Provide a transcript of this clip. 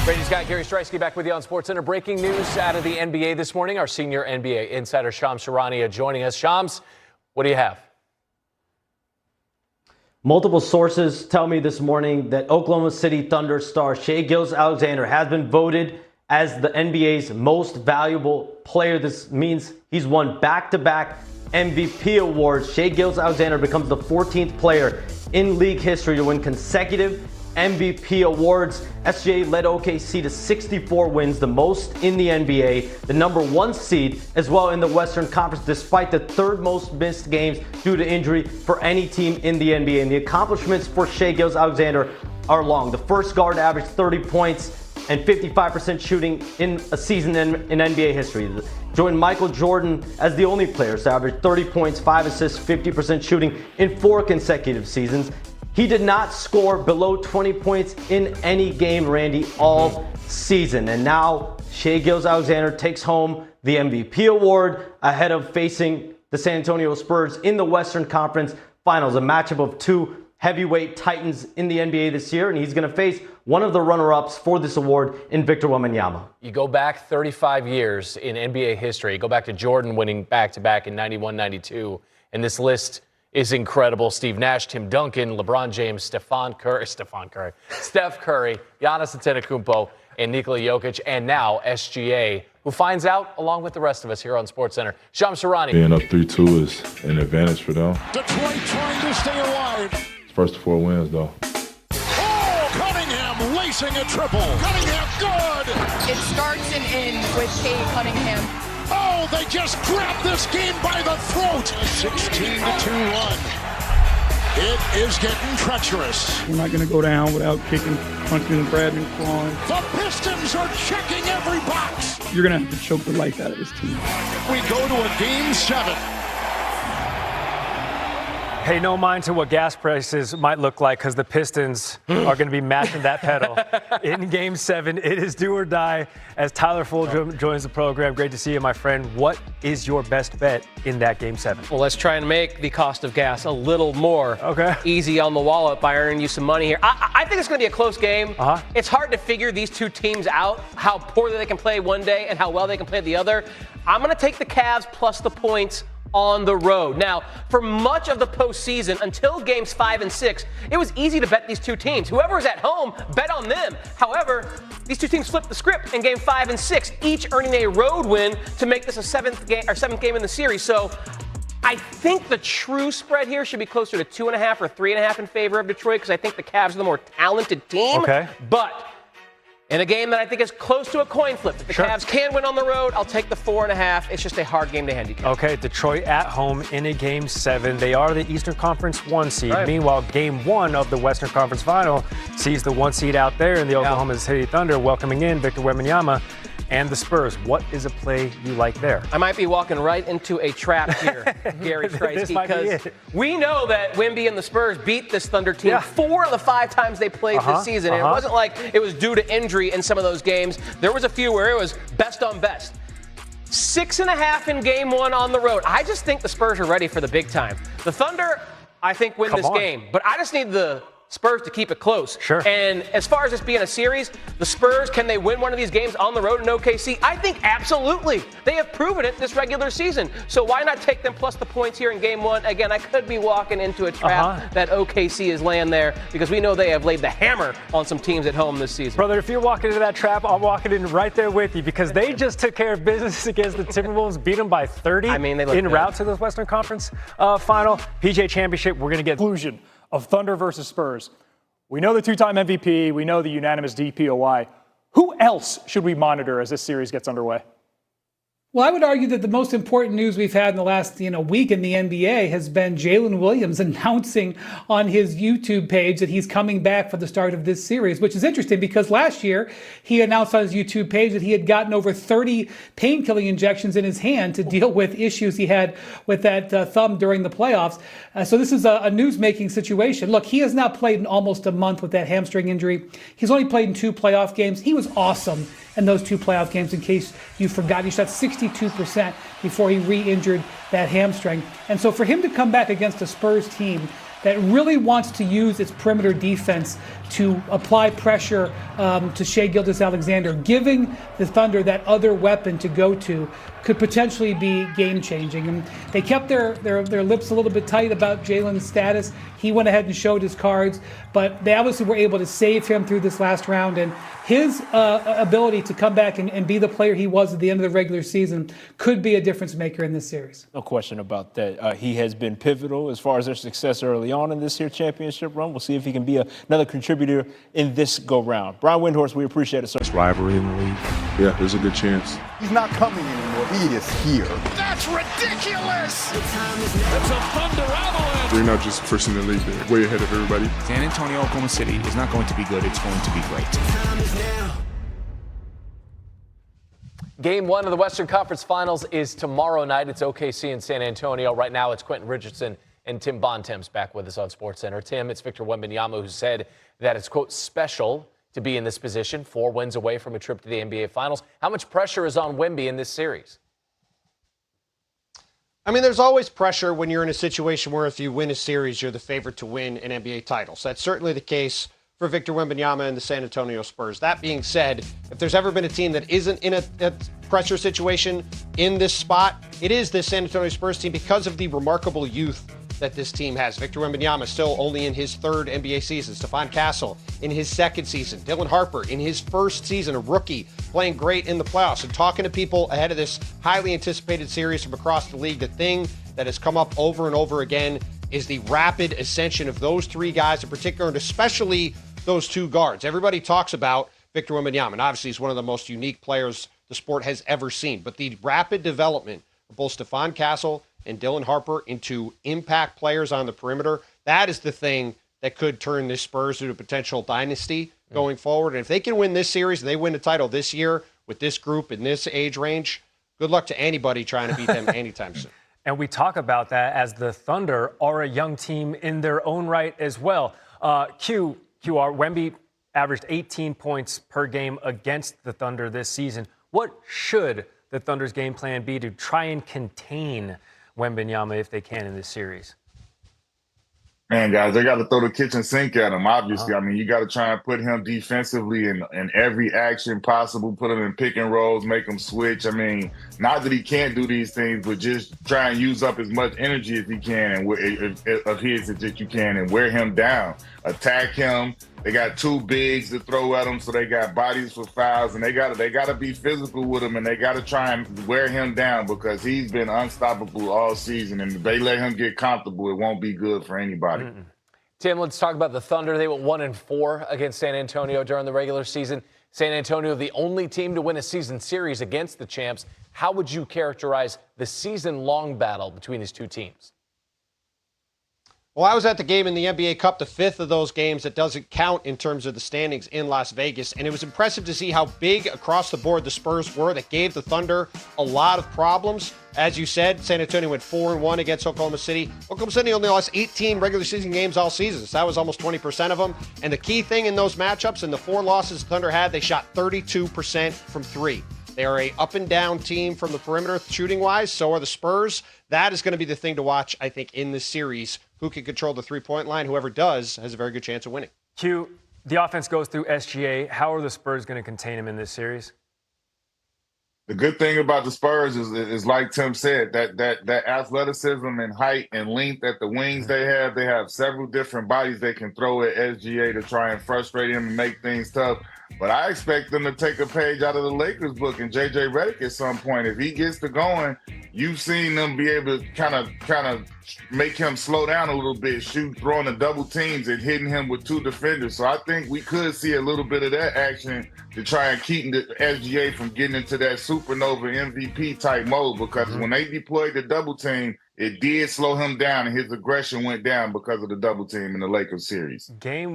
Brady's got Gary Streisky back with you on SportsCenter. Breaking news out of the NBA this morning. Our senior NBA insider Shams Charania joining us. Shams, what do you have? Multiple sources tell me this morning that Oklahoma City Thunder star Shai Gilgeous-Alexander has been voted as the NBA's most valuable player. This means he's won back-to-back MVP awards. Shai Gilgeous-Alexander becomes the 14th player in league history to win consecutive MVP awards. SGA led OKC to 64 wins, the most in the NBA, the number 1 seed as well in the Western Conference, despite the third most missed games due to injury for any team in the NBA. And the accomplishments for Shai Gilgeous-Alexander are long. The first guard to average 30 points and 55% shooting in a season in NBA history. Joined Michael Jordan as the only player to average 30 points, 5 assists, 50% shooting in 4 consecutive seasons. He did not score below 20 points in any game, Randy, all season. And now Shai Gilgeous-Alexander takes home the MVP award ahead of facing the San Antonio Spurs in the Western Conference Finals, a matchup of 2 heavyweight titans in the NBA this year, and he's going to face one of the runner-ups for this award in Victor Wembanyama. You go back 35 years in NBA history. You go back to Jordan winning back-to-back in 91, 92, and this list is incredible. Steve Nash, Tim Duncan, LeBron James, Steph Curry, Giannis Antetokounmpo, and Nikola Jokic, and now SGA, who finds out along with the rest of us here on SportsCenter. Shams Charania. Being up 3-2 is an advantage for them. Detroit trying to stay alive. First 4 wins, though. Oh, Cunningham lacing a triple. Cunningham, good. It starts and ends with Cade Cunningham. Oh, they just grabbed this game by the throat. 16-2 run. It is getting treacherous. We're not going to go down without kicking, punching, and grabbing, clawing. The Pistons are checking every box. You're going to have to choke the life out of this team. We go to a Game 7. Pay no mind to what gas prices might look like because the Pistons are going to be matching that pedal in Game 7. It is do or die as Tyler Fulgham joins the program. Great to see you, my friend. What is your best bet in that Game 7? Well, let's try and make the cost of gas a little more easy on the wallet by earning you some money here. I think it's going to be a close game. It's hard to figure these two teams out, how poorly they can play one day and how well they can play the other. I'm going to take the Cavs plus the points on the road. Now, for much of the postseason, until games 5 and 6, it was easy to bet these two teams. Whoever was at home, bet on them. However, these two teams flipped the script in game 5 and 6, each earning a road win to make this a seventh game in the series. So I think the true spread here should be closer to 2.5 or 3.5 in favor of Detroit because I think the Cavs are the more talented team. But in a game that I think is close to a coin flip, if the Cavs can win on the road, I'll take the 4.5. It's just a hard game to handicap. Okay, Detroit at home in a Game 7. They are the Eastern Conference 1 seed. Meanwhile, Game 1 of the Western Conference Final sees the 1 seed out there in the Oklahoma City Thunder welcoming in Victor Wembanyama and the Spurs. What is a play you like there? I might be walking right into a trap here, Gary Streisky, because we know that Wemby and the Spurs beat this Thunder team 4 of the 5 times they played this season. And it wasn't like it was due to injury in some of those games. There was a few where it was best on best. 6.5 in Game 1 on the road. I just think the Spurs are ready for the big time. The Thunder, I think, win this game. But I just need the Spurs to keep it close. And as far as this being a series, the Spurs, can they win one of these games on the road in OKC? I think absolutely. They have proven it this regular season. So why not take them plus the points here in Game 1? Again, I could be walking into a trap that OKC is laying there because we know they have laid the hammer on some teams at home this season. Brother, if you're walking into that trap, I'm walking in right there with you because they just took care of business against the Timberwolves, beat them by 30 en route to the Western Conference Final. PGA Championship, we're going to get conclusion of Thunder versus Spurs. We know the 2-time MVP. We know the unanimous DPOY. Who else should we monitor as this series gets underway? Well, I would argue that the most important news we've had in the last week in the NBA has been Jalen Williams announcing on his YouTube page that he's coming back for the start of this series, which is interesting because last year he announced on his YouTube page that he had gotten over 30 pain-killing injections in his hand to deal with issues he had with that thumb during the playoffs. So this is a news-making situation. Look, he has now played in almost a month with that hamstring injury. He's only played in 2 playoff games. He was awesome in those 2 playoff games, in case you forgot. He shot 62% before he re-injured that hamstring. And so for him to come back against a Spurs team that really wants to use its perimeter defense to apply pressure to Shai Gilgeous-Alexander, giving the Thunder that other weapon to go to could potentially be game-changing. And they kept their lips a little bit tight about Jalen's status. He went ahead and showed his cards, but they obviously were able to save him through this last round. And his ability to come back and be the player he was at the end of the regular season could be a difference maker in this series. No question about that. He has been pivotal as far as their success early on in this here championship run. We'll see if he can be another contributor in this go-round. Brian Windhorst, we appreciate it, sir. It's rivalry in the league. Yeah, there's a good chance. He's not coming anymore. He is here. That's ridiculous! It's a Thunder avalanche! They're not just first in the league. They're way ahead of everybody. San Antonio, Oklahoma City is not going to be good. It's going to be great. Game 1 of the Western Conference Finals is tomorrow night. It's OKC in San Antonio. Right now, it's Quentin Richardson and Tim Bontemps back with us on SportsCenter. Tim, it's Victor Wembanyama who said that it's, quote, special to be in this position, 4 wins away from a trip to the NBA Finals. How much pressure is on Wemby in this series? I mean, there's always pressure when you're in a situation where if you win a series, you're the favorite to win an NBA title. So that's certainly the case for Victor Wembanyama and the San Antonio Spurs. That being said, if there's ever been a team that isn't in a pressure situation in this spot, it is this San Antonio Spurs team because of the remarkable youth that this team has. Victor Wembanyama still only in his 3rd NBA season. Stephon Castle in his 2nd season. Dylan Harper in his 1st season, a rookie, playing great in the playoffs. And talking to people ahead of this highly anticipated series from across the league, the thing that has come up over and over again is the rapid ascension of those 3 guys in particular, and especially those 2 guards. Everybody talks about Victor Wembanyama, and obviously he's one of the most unique players the sport has ever seen. But the rapid development of both Stephon Castle and Dylan Harper into impact players on the perimeter, that is the thing that could turn this Spurs into a potential dynasty going forward. And if they can win this series and they win the title this year with this group in this age range, good luck to anybody trying to beat them anytime soon. And we talk about that as the Thunder are a young team in their own right as well. QR, Wemby averaged 18 points per game against the Thunder this season. What should the Thunder's game plan be to try and contain Wembanyama if they can in this series? Man, guys, they got to throw the kitchen sink at him, obviously. I mean, you got to try and put him defensively in every action possible, put him in pick and rolls, make him switch. I mean, not that he can't do these things, but just try and use up as much energy as he can and of his that you can and wear him down. Attack him. They got 2 bigs to throw at him, so they got bodies for fouls, and they got to be physical with him, and they got to try and wear him down because he's been unstoppable all season, and if they let him get comfortable, it won't be good for anybody. Tim, let's talk about the Thunder. They went 1-4 against San Antonio during the regular season. San Antonio, the only team to win a season series against the champs. How would you characterize the season-long battle between these 2 teams? Well, I was at the game in the NBA Cup, the 5th of those games that doesn't count in terms of the standings in Las Vegas. And it was impressive to see how big across the board the Spurs were. That gave the Thunder a lot of problems. As you said, San Antonio went 4-1 against Oklahoma City. Oklahoma City only lost 18 regular season games all season, so that was almost 20% of them. And the key thing in those matchups, in the 4 losses the Thunder had, they shot 32% from 3. They are a up and down team from the perimeter shooting wise. So are the Spurs. That is going to be the thing to watch, I think, in this series. Who can control the 3-point line? Whoever does has a very good chance of winning. Q, the offense goes through SGA. How are the Spurs going to contain him in this series? The good thing about the Spurs is like Tim said, that athleticism and height and length at the wings they have several different bodies they can throw at SGA to try and frustrate him and make things tough. But I expect them to take a page out of the Lakers book and JJ Redick at some point. If he gets to going, you've seen them be able to kind of make him slow down a little bit, throwing the double teams and hitting him with 2 defenders. So I think we could see a little bit of that action to try and keep the SGA from getting into that supernova MVP type mode, because when they deployed the double team, it did slow him down and his aggression went down because of the double team in the Lakers series. Game